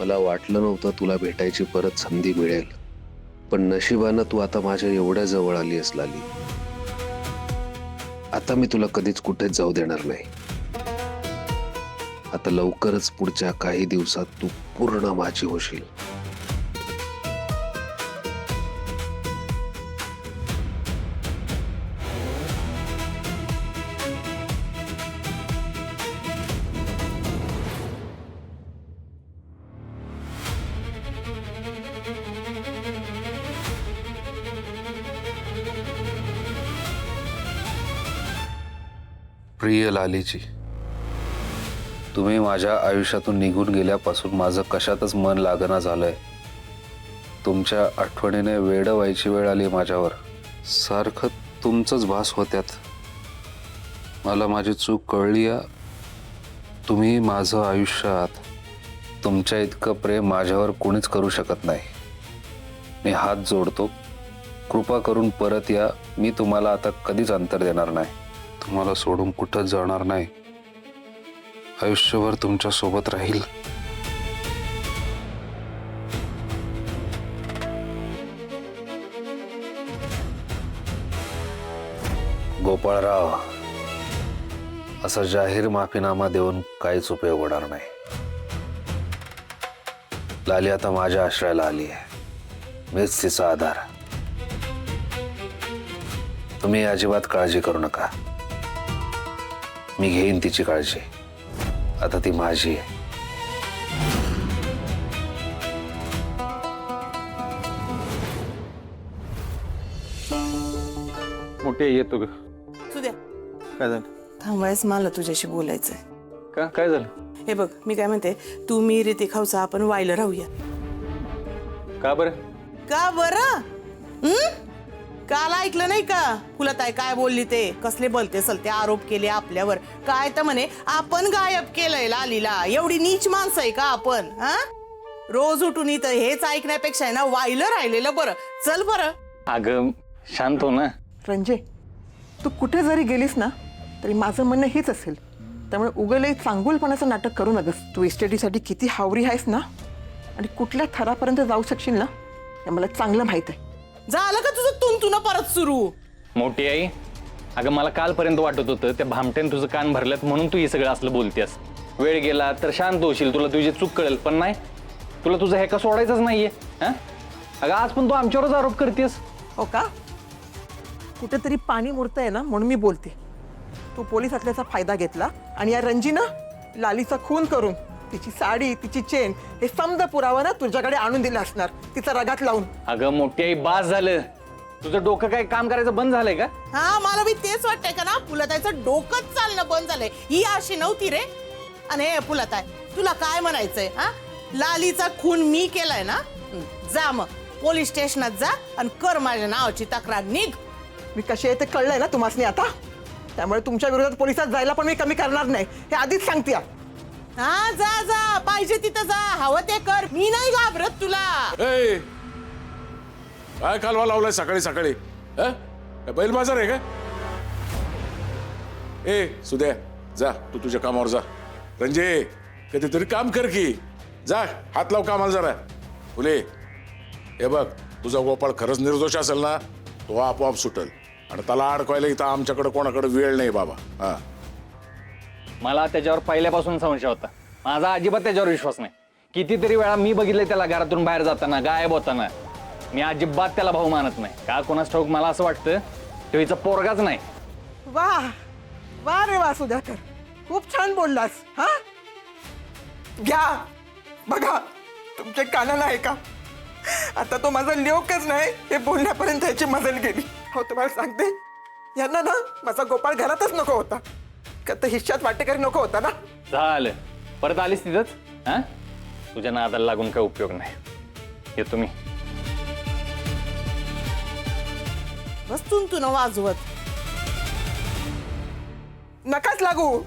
मला वाटलं नव्हतं तुला भेटायची परत संधी मिळेल, पण नशिबानं तू आता माझ्या एवढ्या जवळ आली आहेस लाली. आता मी तुला कधीच कुठेच जाऊ देणार नाही. आता लवकरच पुढच्या काही दिवसात तू पूर्ण माझी होशील. प्रिय लालीजी, तुम्ही माझ्या आयुष्यातून निघून गेल्यापासून माझं कशातच मन लागना झालंय. तुमच्या आठवणीने वेड व्हायची वेळ आली माझ्यावर. सारखं तुमचंच भास होत्यात. मला माझी चूक कळली. तुम्ही माझं आयुष्यात तुमच्या इतकं प्रेम माझ्यावर कोणीच करू शकत नाही. मी हात जोडतो, कृपा करून परत या. मी तुम्हाला आता कधीच अंतर देणार नाही. तुम्हाला सोडून कुठंच जाणार नाही. आयुष्यभर तुमच्या सोबत राहील. गोपाळराव, असा जाहीर माफीनामा देऊन काहीच उपयोग होणार नाही. लाली आता माझ्या आश्रयाला आली आहे. मीच तिचा आधार. तुम्ही अजिबात काळजी करू नका. मी घेईन तिची काळजी. आता ती माझी आहे. मोठे येतो ग. सुद्या काय झालं? थांबायस, मला तुझ्याशी बोलायचंय. का काय झालं? हे बघ, मी काय म्हणते, तू मी ऋतिकावचा आपण वायला राहूया. का बरं? का बरं? काल ऐकलं नाही का फुलताई काय बोलली? ते कसले बोलते सलते आरोप केले आपल्यावर. काय तर म्हणे आपण गायब केलंय लालीला. एवढी नीच माणसं आहे का आपण? हा, रोज उठून इथं हेच ऐकण्यापेक्षा आहे ना वायलं राहिलेलं बरं. चल बरं. अगं शांत हो ना. रंजे, तू कुठे जरी गेलीस ना तरी माझं म्हणणं हेच असेल. त्यामुळे उगले चांगुलपणाचं नाटक करू नगस. तू इस्टेटीसाठी किती हावरी आहेस ना, आणि कुठल्या थरापर्यंत जाऊ शकशील ना हे मला चांगलं माहित आहे. झालं का तुझं तुन परत सुरू? मोठी आई, अगं मला कालपर्यंत वाटत होतं त्या भामट्यान तुझं कान भरल्यात म्हणून तू हे सगळं असलं बोलतेस. वेळ गेला तर शांत होशील, तुला तुझी चूक कळेल. पण नाही, तुला तुझं हे का सोडायचंच नाहीये. हा, अगं आज पण तू आमच्यावरच आरोप करतेस. हो का? कुठेतरी पाणी मुरतंय ना म्हणून मी बोलते. तू पोलीस असल्याचा फायदा घेतला आणि या रंजीनं लालीचा खून करून तिची साडी, तिची चेन हे समजा पुरावा ना तुझ्याकडे आणून दिला असणार, तिचा रगात लावून. अगं मोठी आई, बास झालं. तुझं डोकं काय काम करायचं बंद झालंय का? हा, मला बी तेच वाटतंय का ना, फुलताईचं डोकंच चालणं बंद झालंय. ही अशी नव्हती रे. आणि हे फुलताई, तुला काय म्हणायचंय? हा, लालीचा खून मी केलाय ना? जा मग पोलीस स्टेशनात जा आणि कर माझ्या नावाची तक्रार. निघ. मी कशी आहे ते कळलंय ना तुम्हाला आता. त्यामुळे तुमच्या विरोधात पोलिसात जायला पण मी कमी करणार नाही, हे आधीच सांगते. हा, जा जा, पाहिजे तिथं जा, हवं ते कर. मी नाही घाबरत तुला. ए, काय कालवा लावलाय सकाळी सकाळी? बैल बाजार आहे का? ए सुद्या, जा तू तुझ्या कामावर जा. रंजे, कधीतरी काम कर की. जा, हात लाव कामाला जरा. फुले, हे बघ, तुझा गोपाळ खरंच निर्दोष असेल ना, तो आपोआप सुटल. आणि त्याला अडकवायला इथं आमच्याकडे कोणाकडे वेळ नाही बाबा. हा, मला त्याच्यावर पहिल्यापासून संशय होता. माझा अजिबात त्याच्यावर विश्वास नाही. कितीतरी वेळा मी बघितलंय त्याला घरातून बाहेर जाताना, गायब होताना. मी अजिबात त्याला भाऊ मानत नाही. का कोणास ठाऊक, मला असं वाटतं तो हिचा पोरगाच नाही. वा वा रे वा सुधाकर, खूप छान बोललास. हा, घ्या बघा, तुमच्या कानाला आहे का? आता तो माझा लेकच नाही हे बोलण्यापर्यंत याची मजल गेली. हो, तुम्हाला सांगते, यांना ना माझा गोपाळ घरातच नको होता. का तर हिश्श्यात वाटेकरी नको होता ना. झालं, परत आलीस तिथंच. हा, तुझ्या नादाला लागून काय उपयोग नाही. येतो मी. बस तुन वाजवत. नकाच लागू,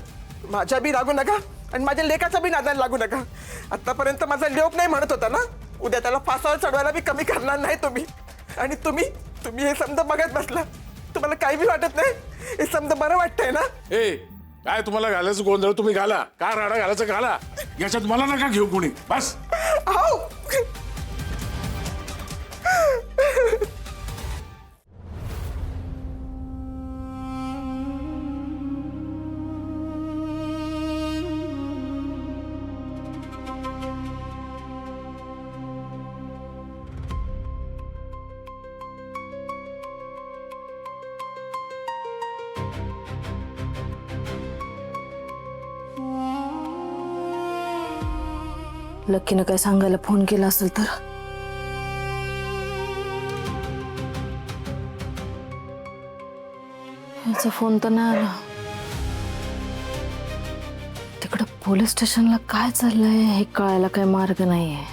माझ्या बी लागू नका आणि माझ्या लेकाचा बी नादाला लागू नका. आतापर्यंत माझा लेक नाही म्हणत होता ना, उद्या त्याला फासावर चढवायला बी कमी करणार नाही तुम्ही. आणि तुम्ही हे समजा बघत बसला. तुम्हाला काही बी वाटत नाही? हे समजा बरं वाटतंय ना? ए, काय तुम्हाला घालायचं गोंधळ तुम्ही घाला, का राडा घालायचं घाला. याच्यात मला नका घेऊ कोणी. बस अहो लकीनं काय सांगायला फोन केला असेल तर ह्याचा फोन तर नाही आला. तिकडं पोलीस स्टेशनला काय चाललंय हे कळायला काही मार्ग नाहीये.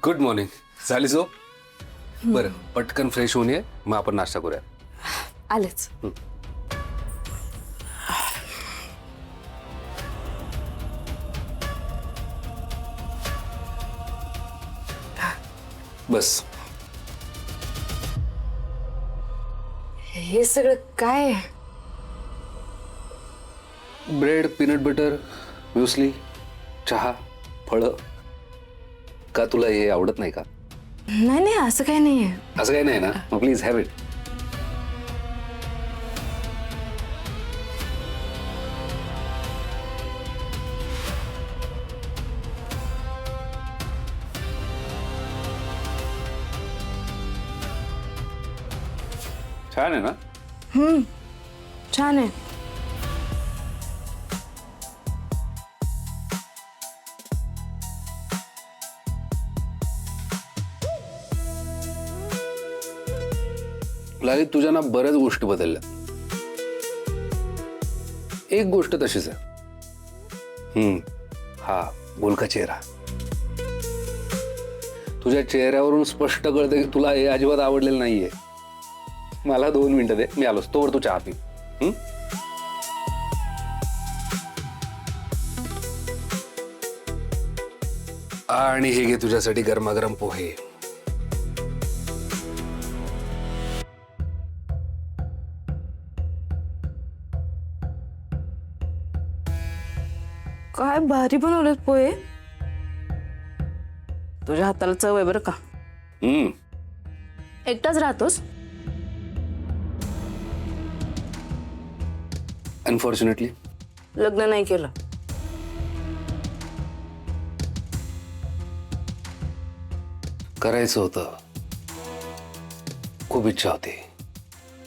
Good morning. झाली झोप? बरं, पटकन फ्रेश होऊन ये, मग आपण नाश्ता करूया. आलेच. बस. हे सगळं काय आहे? ब्रेड, पीनट बटर, म्युस्ली, चहा, फळं. का तुला हे आवडत नाही का? नाही नाही, असं काही नाहीये. असं काही नाही ना? मग प्लीज हॅव इट. छान आहे ना? छान आहे. लाली, तुझ्या ना बऱ्याच गोष्टी बदलल्या. एक गोष्ट तशीच आहे. हा बोलका चेहरा. तुझ्या चेहऱ्यावरून स्पष्ट कळतं की तुला हे अजिबात आवडलेलं नाहीये. मला 2 मिनिटं दे, मी आलोच. तोवर तू चहा पी. आणि हे घे तुझ्यासाठी गरमागरम पोहे. काय भारी बनवलेत पोहे. तुझ्या हाताला चव आहे बरं का. एकटाच राहतोस? अनफॉर्च्युनेटली लग्न नाही केलं? करायचं होतं. खूप इच्छा होती,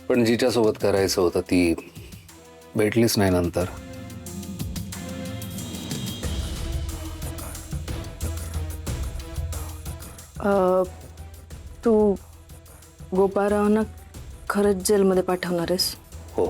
पण जिच्यासोबत करायचं होतं ती भेटलीच नाही नंतर. तू गोपाळरावांना खरंच जेलमध्ये पाठवणार आहेस? हो.